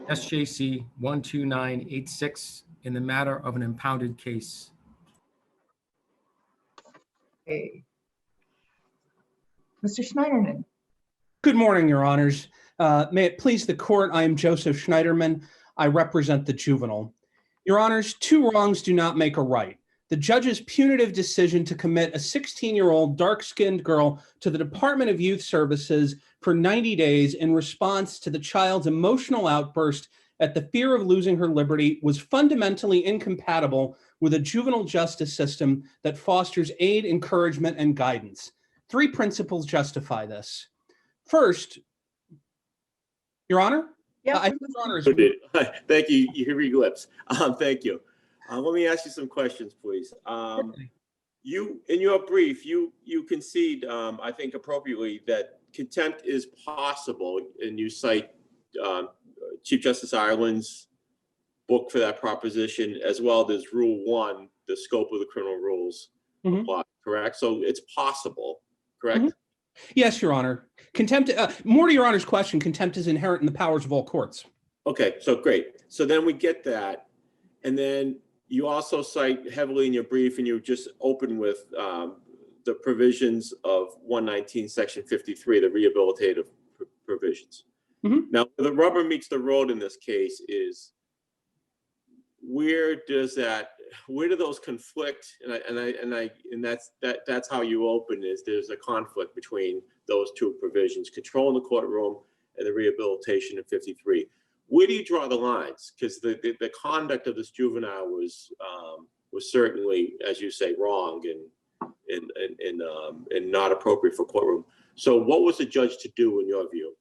SJC-12986 in the matter of an impounded case. Okay. Mr. Schneiderman. Good morning, Your Honors. May it please the court, I am Joseph Schneiderman. I represent the juvenile. Your Honors, two wrongs do not make a right. The judge's punitive decision to commit a 16-year-old dark-skinned girl to the Department of Youth Services for 90 days in response to the child's emotional outburst at the fear of losing her liberty was fundamentally incompatible with a juvenile justice system that fosters aid, encouragement, and guidance. Three principles justify this. First, Your Honor? Yeah, I think Your Honor is... Thank you. You hear your lips. Thank you. Let me ask you some questions, please. You, in your brief, you concede, I think appropriately, that contempt is possible, and you cite Chief Justice Ireland's book for that proposition, as well as Rule 1, the scope of the criminal rules apply, correct? So it's possible, correct? Yes, Your Honor. Contempt, more to Your Honor's question, contempt is inherent in the powers of all courts. Okay, so great. So then we get that. And then you also cite heavily in your brief, and you just open with the provisions of 119, Section 53, the rehabilitative provisions. Now, the rubber meets the road in this case is where do those conflict? And that's how you open is there's a conflict between those two provisions, control in the courtroom and the rehabilitation of 53. Where do you draw the lines? Because the conduct of this juvenile was certainly, as you say, wrong and not appropriate for courtroom. So what was the judge to do in your view?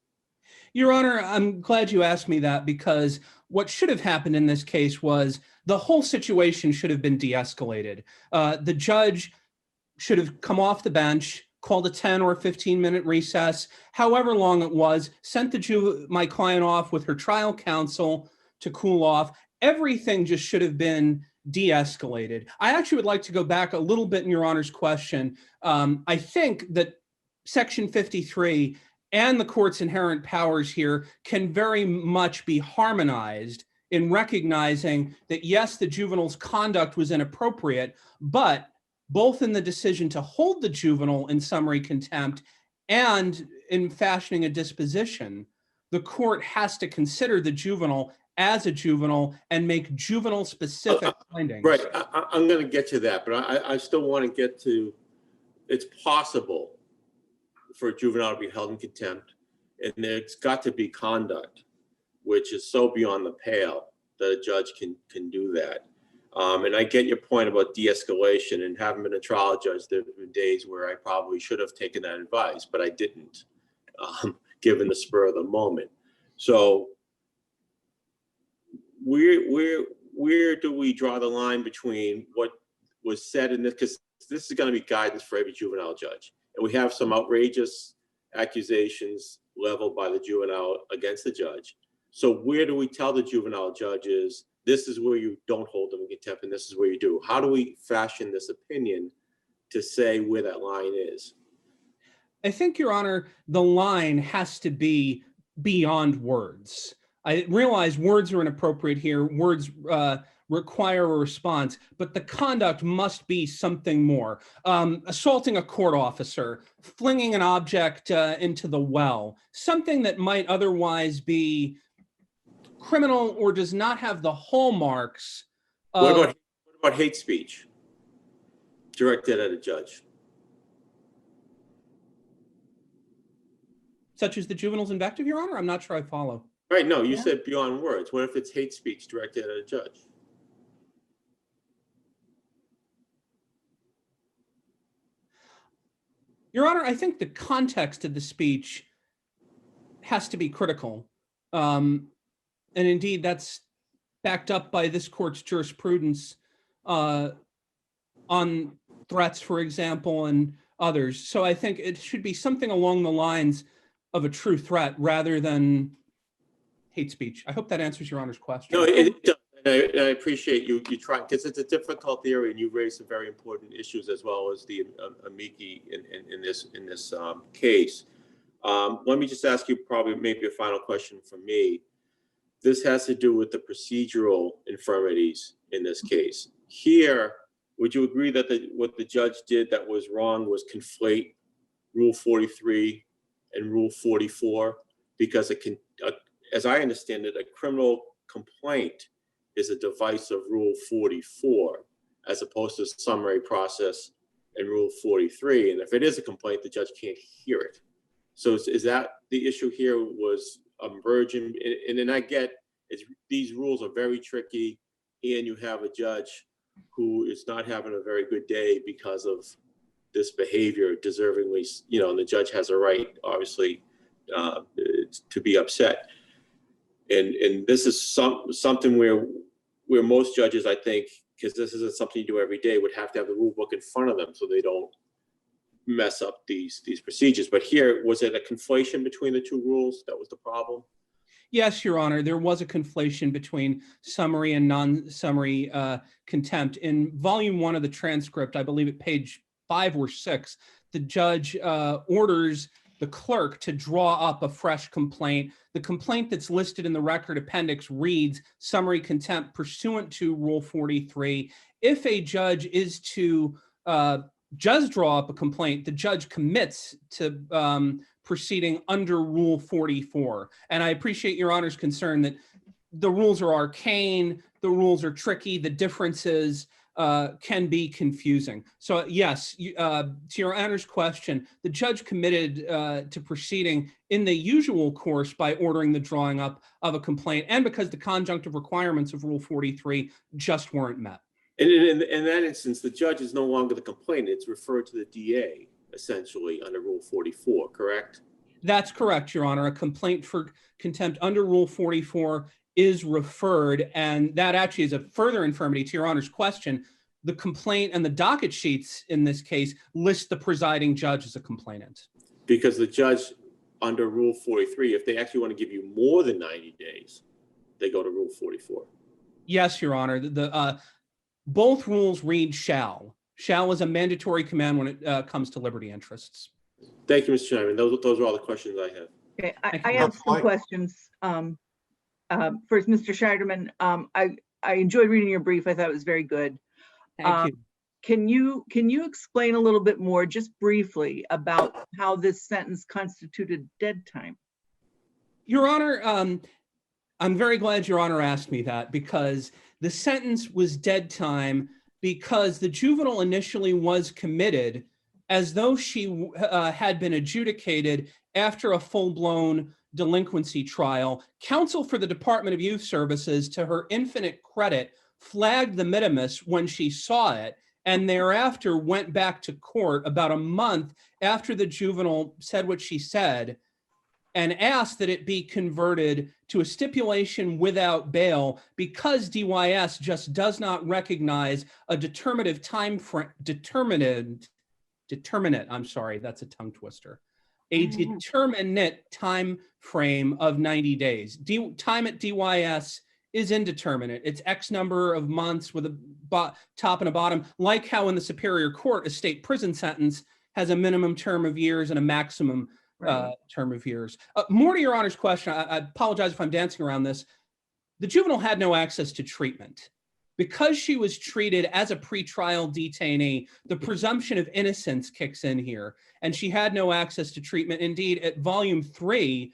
Your Honor, I'm glad you asked me that, because what should have happened in this case was the whole situation should have been de-escalated. The judge should have come off the bench, called a 10 or 15-minute recess, however long it was, sent my client off with her trial counsel to cool off. Everything just should have been de-escalated. I actually would like to go back a little bit in Your Honor's question. I think that Section 53 and the court's inherent powers here can very much be harmonized in recognizing that, yes, the juvenile's conduct was inappropriate, but both in the decision to hold the juvenile in summary contempt and in fashioning a disposition, the court has to consider the juvenile as a juvenile and make juvenile-specific findings. Right, I'm going to get to that, but I still want to get to, it's possible for a juvenile to be held in contempt, and there's got to be conduct which is so beyond the pale that a judge can do that. And I get your point about de-escalation, and having been a trial judge, there have been days where I probably should have taken that advice, but I didn't, given the spur of the moment. So where do we draw the line between what was said in this, because this is going to be guidance for every juvenile judge. And we have some outrageous accusations leveled by the juvenile against the judge. So where do we tell the juvenile judges, this is where you don't hold them in contempt and this is where you do? How do we fashion this opinion to say where that line is? I think, Your Honor, the line has to be beyond words. I realize words are inappropriate here. Words require a response, but the conduct must be something more. Assaulting a court officer, flinging an object into the well, something that might otherwise be criminal or does not have the hallmarks of... What about hate speech directed at a judge? Such as the juvenile's invective, Your Honor? I'm not sure I follow. Right, no, you said beyond words. What if it's hate speech directed at a judge? Your Honor, I think the context of the speech has to be critical. And indeed, that's backed up by this court's jurisprudence on threats, for example, and others. So I think it should be something along the lines of a true threat rather than hate speech. I hope that answers Your Honor's question. No, it does. And I appreciate you trying, because it's a difficult area, and you raised some very important issues as well as the amici in this case. Let me just ask you probably maybe a final question from me. this has to do with the procedural infirmities in this case. Here, would you agree that what the judge did that was wrong was conflate Rule 43 and Rule 44? Because as I understand it, a criminal complaint is a device of Rule 44 as opposed to summary process and Rule 43. And if it is a complaint, the judge can't hear it. So is that the issue here? Was a merging? And then I get these rules are very tricky, and you have a judge who is not having a very good day because of this behavior, deservingly, and the judge has a right, obviously, to be upset. And this is something where most judges, I think, because this isn't something you do every day, would have to have the rule book in front of them so they don't mess up these procedures. But here, was it a conflation between the two rules that was the problem? Yes, Your Honor, there was a conflation between summary and non-summary contempt. In volume 1 of the transcript, I believe at page 5 or 6, the judge orders the clerk to draw up a fresh complaint. The complaint that's listed in the record appendix reads summary contempt pursuant to Rule 43. If a judge is to just draw up a complaint, the judge commits to proceeding under Rule 44. And I appreciate Your Honor's concern that the rules are arcane, the rules are tricky, the differences can be confusing. So yes, to Your Honor's question, the judge committed to proceeding in the usual course by ordering the drawing up of a complaint, and because the conjunctive requirements of Rule 43 just weren't met. And in that instance, the judge is no longer the complainant. It's referred to the DA, essentially, under Rule 44, correct? That's correct, Your Honor. A complaint for contempt under Rule 44 is referred, and that actually is a further infirmity to Your Honor's question. The complaint and the docket sheets in this case list the presiding judge as a complainant. Because the judge under Rule 43, if they actually want to give you more than 90 days, they go to Rule 44. Yes, Your Honor. Both rules read shall. Shall is a mandatory command when it comes to liberty interests. Thank you, Mr. Chairman. Those are all the questions I have. Okay, I have some questions. First, Mr. Scheiderman, I enjoyed reading your brief. I thought it was very good. Thank you. Can you explain a little bit more, just briefly, about how this sentence constituted dead time? Your Honor, I'm very glad Your Honor asked me that, because the sentence was dead time because the juvenile initially was committed as though she had been adjudicated after a full-blown delinquency trial. Counsel for the Department of Youth Services, to her infinite credit, flagged the minimus when she saw it, and thereafter went back to court about a month after the juvenile said what she said and asked that it be converted to a stipulation without bail because DYS just does not recognize a determinate time frame, I'm sorry, that's a tongue twister. A determinate time frame of 90 days. Time at DYS is indeterminate. It's X number of months with a top and a bottom, like how in the Superior Court, a state prison sentence has a minimum term of years and a maximum term of years. More to Your Honor's question, I apologize if I'm dancing around this. The juvenile had no access to treatment. Because she was treated as a pretrial detainee, the presumption of innocence kicks in here, and she had no access to treatment. Indeed, at volume 3,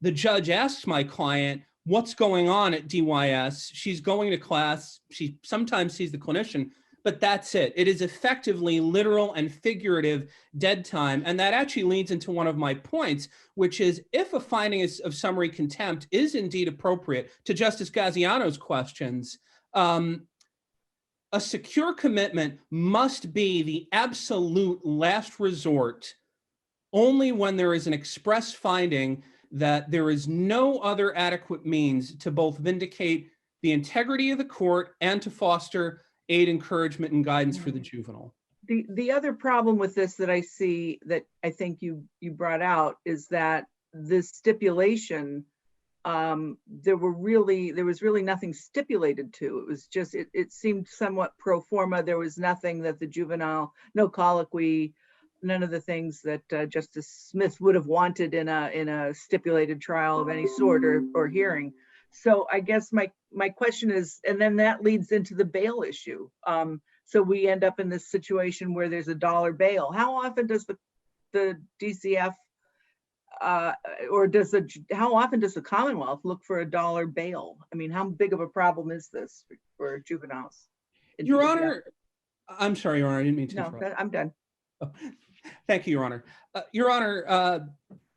the judge asks my client, what's going on at DYS? She's going to class. She sometimes sees the clinician, but that's it. It is effectively literal and figurative dead time. And that actually leads into one of my points, which is if a finding of summary contempt is indeed appropriate, to Justice Gaziano's questions, a secure commitment must be the absolute last resort only when there is an express finding that there is no other adequate means to both vindicate the integrity of the court and to foster aid, encouragement, and guidance for the juvenile. The other problem with this that I see, that I think you brought out, is that this stipulation, there was really nothing stipulated to. It was just, it seemed somewhat pro forma. There was nothing that the juvenile, no colloquy, none of the things that Justice Smith would have wanted in a stipulated trial of any sort or hearing. So I guess my question is, and then that leads into the bail issue. So we end up in this situation where there's a dollar bail. How often does the DCF how often does the Commonwealth look for a dollar bail? I mean, how big of a problem is this for juveniles? Your Honor, I'm sorry, Your Honor, I didn't mean to No, interrupt. I'm done. Oh, thank you, Your Honor. Your Honor,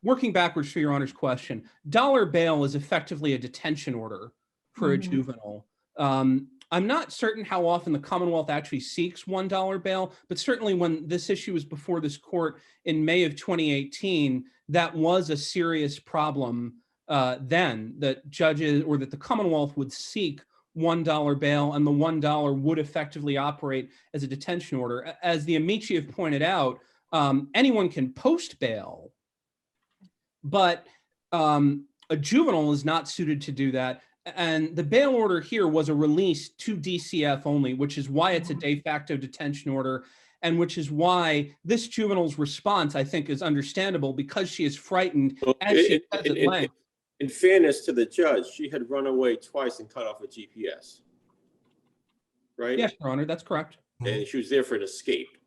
working backwards for Your Honor's question, dollar bail is effectively a detention order for a juvenile. I'm not certain how often the Commonwealth actually seeks $1 bail, but certainly when this issue was before this court in May of 2018, that was a serious problem then, that judges or that the Commonwealth would seek $1 bail, and the $1 would effectively operate as a detention order. As the amici have pointed out, anyone can post bail, but a juvenile is not suited to do that. And the bail order here was a release to DCF only, which is why it's a de facto detention order, and which is why this juvenile's response, I think, is understandable, because she is frightened, as she says at length. In fairness to the judge, she had run away twice and cut off a GPS, right? Yes, Your Honor, that's correct. And she was there for an escape.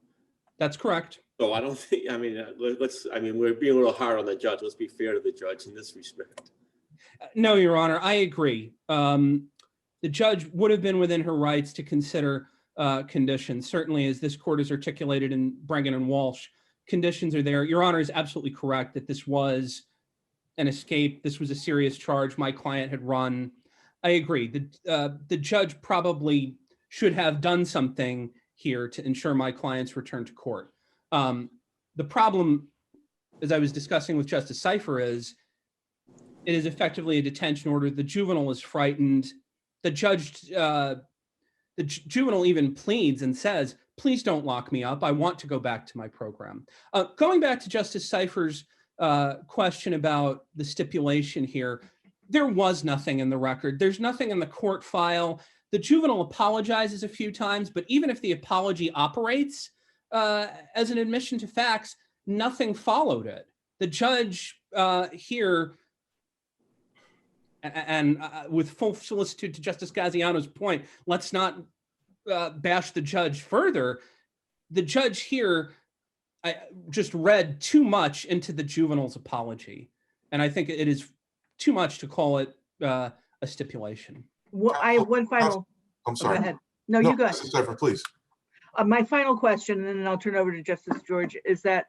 That's correct. So I don't think, I mean, we're being a little hard on the judge. Let's be fair to the judge in this respect. No, Your Honor, I agree. The judge would have been within her rights to consider conditions. Certainly, as this court has articulated in Bregan and Walsh, conditions are there. Your Honor is absolutely correct that this was an escape. This was a serious charge my client had run. I agree. The judge probably should have done something here to ensure my client's return to court. The problem, as I was discussing with Justice Seifer, is it is effectively a detention order. The juvenile is frightened. The juvenile even pleads and says, please don't lock me up. I want to go back to my program. Going back to Justice Seifer's question about the stipulation here, there was nothing in the record. There's nothing in the court file. The juvenile apologizes a few times, but even if the apology operates as an admission to facts, nothing followed it. The judge here, and with full solicitude to Justice Gaziano's point, let's not bash the judge further. The judge here just read too much into the juvenile's apology. And I think it is too much to call it a stipulation. Well, I have one final. I'm sorry. Go ahead. No, you go ahead. Justice Seifer, please. My final question, and then I'll turn over to Justice George, is that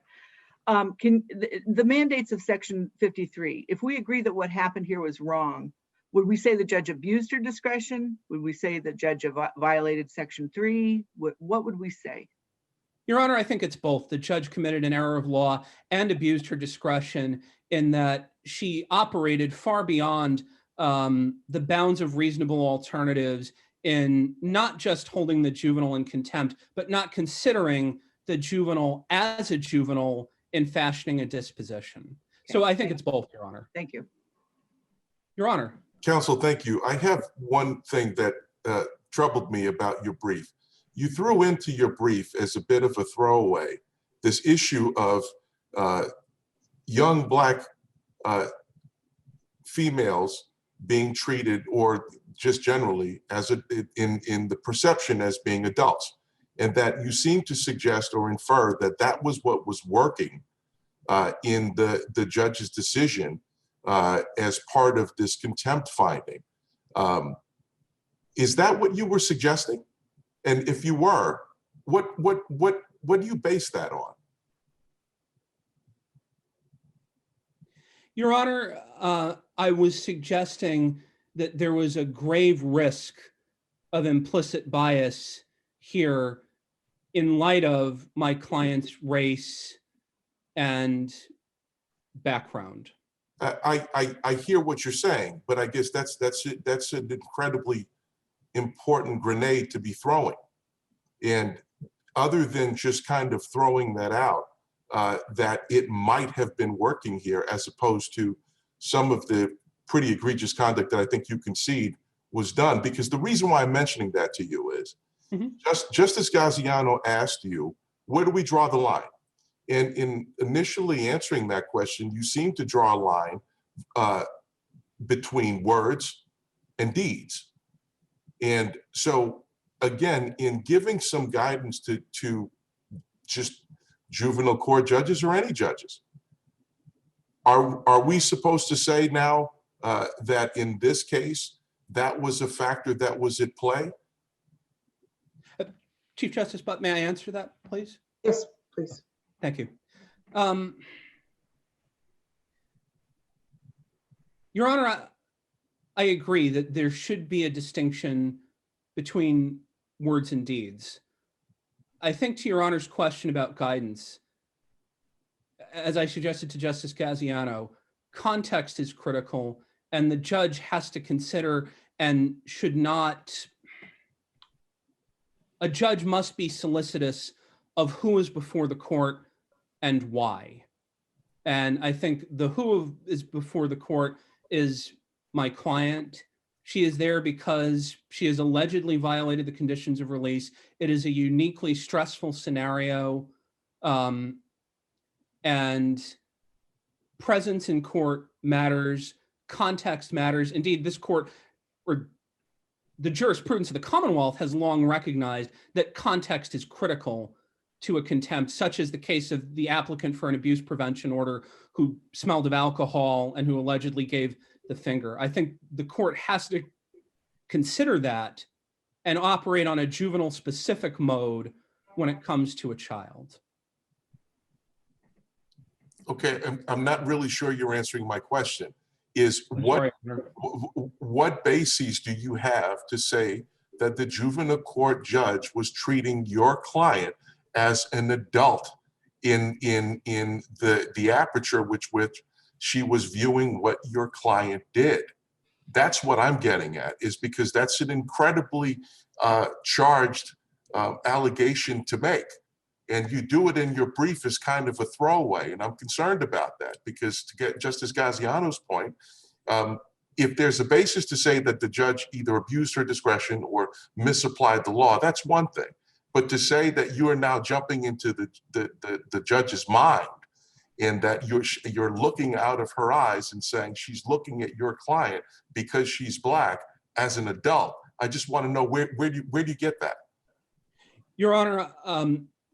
can the mandates of Section 53, if we agree that what happened here was wrong, would we say the judge abused her discretion? Would we say the judge violated Section 3? What would we say? Your Honor, I think it's both. The judge committed an error of law and abused her discretion in that she operated far beyond the bounds of reasonable alternatives in not just holding the juvenile in contempt, but not considering the juvenile as a juvenile in fashioning a disposition. Okay. So I think it's both, Your Honor. Thank you. Your Honor. Counsel, thank you. I have one thing that troubled me about your brief. You threw into your brief as a bit of a throwaway this issue of young Black females being treated, or just generally, as in the perception as being adults, and that you seem to suggest or infer that that was what was working in the judge's decision as part of this contempt finding. Is that what you were suggesting? And if you were, what do you base that on? Your Honor, I was suggesting that there was a grave risk of implicit bias here in light of my client's race and background. I hear what you're saying, but I guess that's an incredibly important grenade to be throwing. And other than just kind of throwing that out, that it might have been working here, as opposed to some of the pretty egregious conduct that I think you concede was done. Because the reason why I'm mentioning that to you is, Justice Gaziano asked you, where do we draw the line? And in initially answering that question, you seem to draw a line between words and deeds. And so again, in giving some guidance to just juvenile court judges or any judges, are we supposed to say now that in this case, that was a factor that was at play? Chief Justice Butt, may I answer that, please? Yes, please. Thank you. Your Honor, I agree that there should be a distinction between words and deeds. I think to Your Honor's question about guidance, as I suggested to Justice Gaziano, context is critical, and the judge has to consider and should not, a judge must be solicitous of who is before the court and why. And I think the who is before the court is my client. She is there because she has allegedly violated the conditions of release. It is a uniquely stressful scenario, and presence in court matters, context matters. Indeed, this court, or the jurisprudence of the Commonwealth, has long recognized that context is critical to a contempt, such as the case of the applicant for an abuse prevention order who smelled of alcohol and who allegedly gave the finger. I think the court has to consider that and operate on a juvenile specific mode when it comes to a child. Okay, I'm not really sure you're answering my question. Is what bases do you have to say that the juvenile court judge was treating your client as an adult in the aperture which she was viewing what your client did? That's what I'm getting at, is because that's an incredibly charged allegation to make. And you do it in your brief as kind of a throwaway. And I'm concerned about that, because to get Justice Gaziano's point, if there's a basis to say that the judge either abused her discretion or misapplied the law, that's one thing. But to say that you are now jumping into the judge's mind and that you're looking out of her eyes and saying she's looking at your client because she's Black as an adult, I just want to know where do you get that? Your Honor,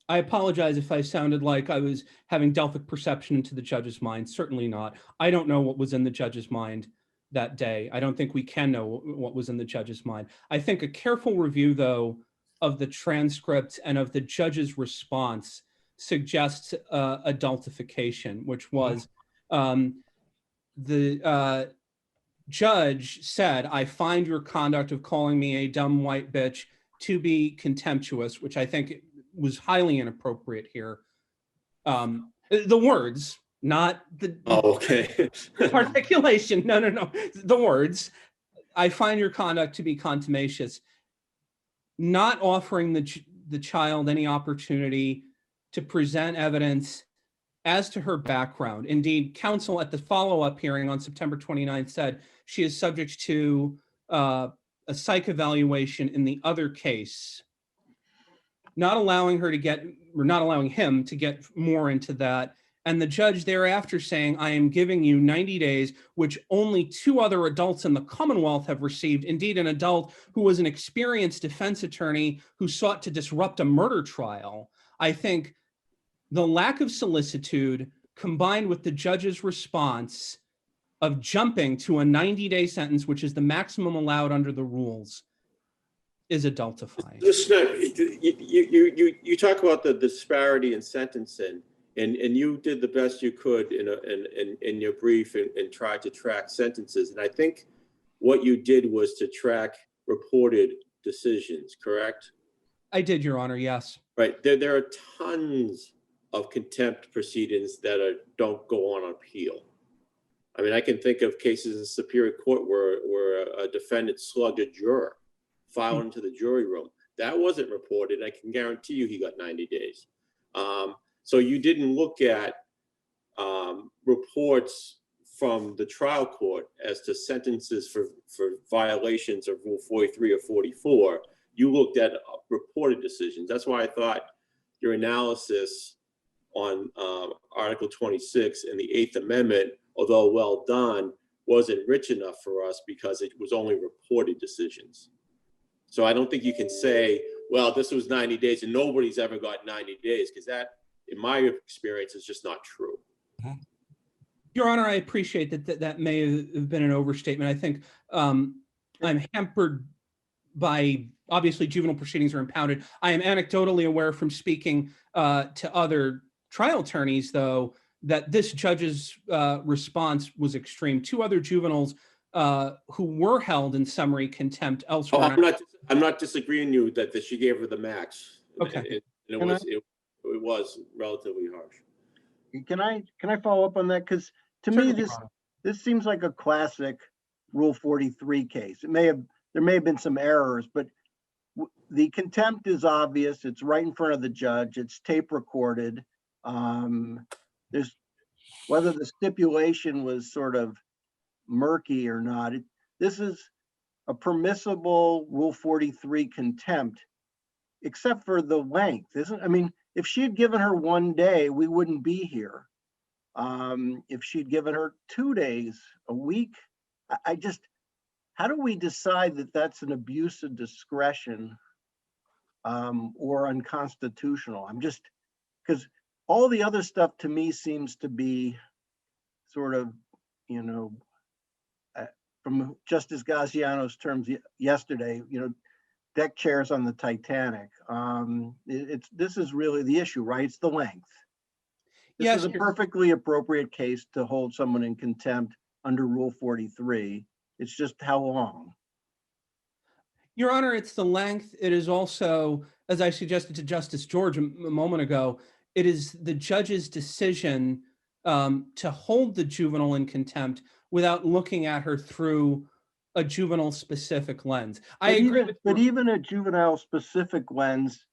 I apologize if I sounded like I was having Delphic perception into the judge's mind. Certainly not. I don't know what was in the judge's mind that day. I don't think we can know what was in the judge's mind. I think a careful review, though, of the transcript and of the judge's response suggests adultification, which was the judge said, "I find your conduct of calling me a dumb white bitch to be contemptuous," which I think was highly inappropriate here. The words, not the articulation. No. The words, "I find your conduct to be contumacious," not offering the child any opportunity to present evidence as to her background. Indeed, counsel at the follow-up hearing on September 29th said she is subject to a psych evaluation in the other case, not allowing him to get more into that. And the judge thereafter saying, "I am giving you 90 days, which only 2 other adults in the Commonwealth have received." Indeed, an adult who was an experienced defense attorney who sought to disrupt a murder trial. I think the lack of solicitude combined with the judge's response of jumping to a 90-day sentence, which is the maximum allowed under the rules, is adultifying. You talk about the disparity in sentencing, and you did the best you could in your brief and tried to track sentences. And I think what you did was to track reported decisions, correct? I did, Your Honor, yes. Right. There are tons of contempt proceedings that don't go on appeal. I mean, I can think of cases in Superior Court where a defendant slugged a juror, filed into the jury room. That wasn't reported. I can guarantee you he got 90 days. So you didn't look at reports from the trial court as to sentences for violations of Rule 43 or 44. You looked at reported decisions. That's why I thought your analysis on Article 26 and the 8th Amendment, although well done, wasn't rich enough for us because it was only reported decisions. So I don't think you can say, well, this was 90 days and nobody's ever got 90 days, because that, in my experience, is just not true. Your Honor, I appreciate that that may have been an overstatement. I think I'm hampered by, obviously, juvenile proceedings are impounded. I am anecdotally aware from speaking to other trial attorneys, though, that this judge's response was extreme. 2 other juveniles who were held in summary contempt elsewhere. Oh, I'm not disagreeing you that she gave her the max. Okay. And it was relatively harsh. Can I follow up on that? Because to me, this seems like a classic Rule 43 case. There may have been some errors, but the contempt is obvious. It's right in front of the judge. It's tape recorded. There's whether the stipulation was sort of murky or not. This is a permissible Rule 43 contempt, except for the length, isn't? I mean, if she had given her 1 day, we wouldn't be here. If she'd given her 2 days, a week, I just, how do we decide that that's an abuse of discretion or unconstitutional? I'm just, because all the other stuff to me seems to be sort of, you know, from Justice Gaziano's terms yesterday, you know, deck chairs on the Titanic. This is really the issue, right? It's the length. This is a perfectly appropriate case to hold someone in contempt under Rule 43. It's just how long. Your Honor, it's the length. It is also, as I suggested to Justice George a moment ago, it is the judge's decision to hold the juvenile in contempt without looking at her through a juvenile specific lens. I agree. But even a juvenile specific lens,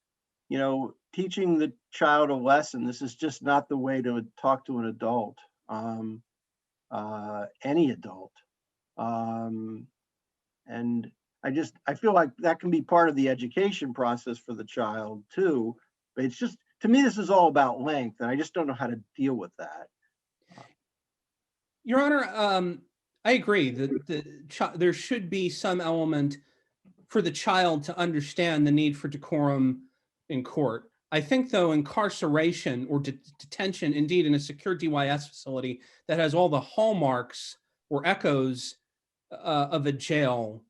you know, teaching the child a lesson, this is just not the way to talk to an adult, any adult. And I feel like that can be part of the education process for the child too. But it's just, to me, this is all about length, and I just don't know how to deal with that. Your Honor, I agree that there should be some element for the child to understand the need for decorum in court. I think, though, incarceration or detention, indeed in a secure DYS facility that has all the hallmarks or echoes of a jail,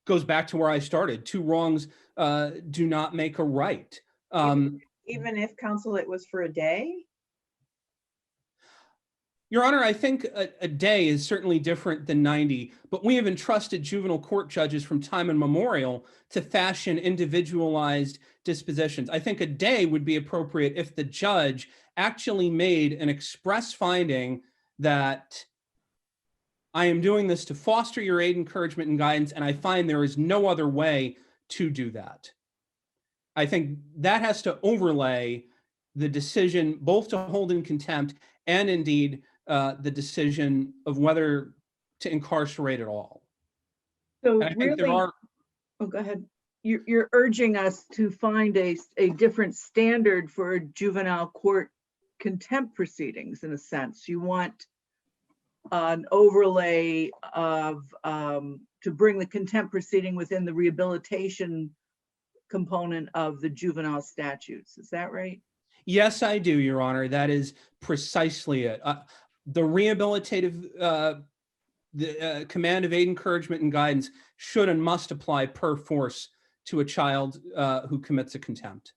goes back to where I started. 2 wrongs do not make a right. Even if, counsel, it was for a day? Your Honor, I think a day is certainly different than 90, but we have entrusted juvenile court judges from time immemorial to fashion individualized dispositions. I think a day would be appropriate if the judge actually made an express finding that I am doing this to foster your aid, encouragement, and guidance, and I find there is no other way to do that. I think that has to overlay the decision both to hold in contempt and indeed the decision of whether to incarcerate at all. So I think really, there are. oh, go ahead. You're urging us to find a different standard for juvenile court contempt proceedings, in a sense. You want an overlay of to bring the contempt proceeding within the rehabilitation component of the juvenile statutes. Is that right? Yes, I do, Your Honor. That is precisely it. The rehabilitative, the command of aid, encouragement, and guidance should and must apply per force to a child who commits a contempt.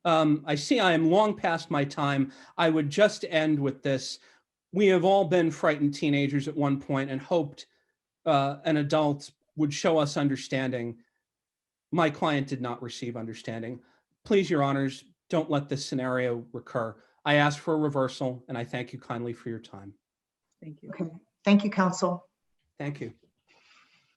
I see I am long past my time. I would just end with this. We have all been frightened teenagers at one point and hoped an adult would show us understanding. My client did not receive understanding. Please, Your Honors, don't let this scenario recur. I ask for a reversal, and I thank you kindly for your time. Thank you. Okay. Thank you, counsel. Thank you.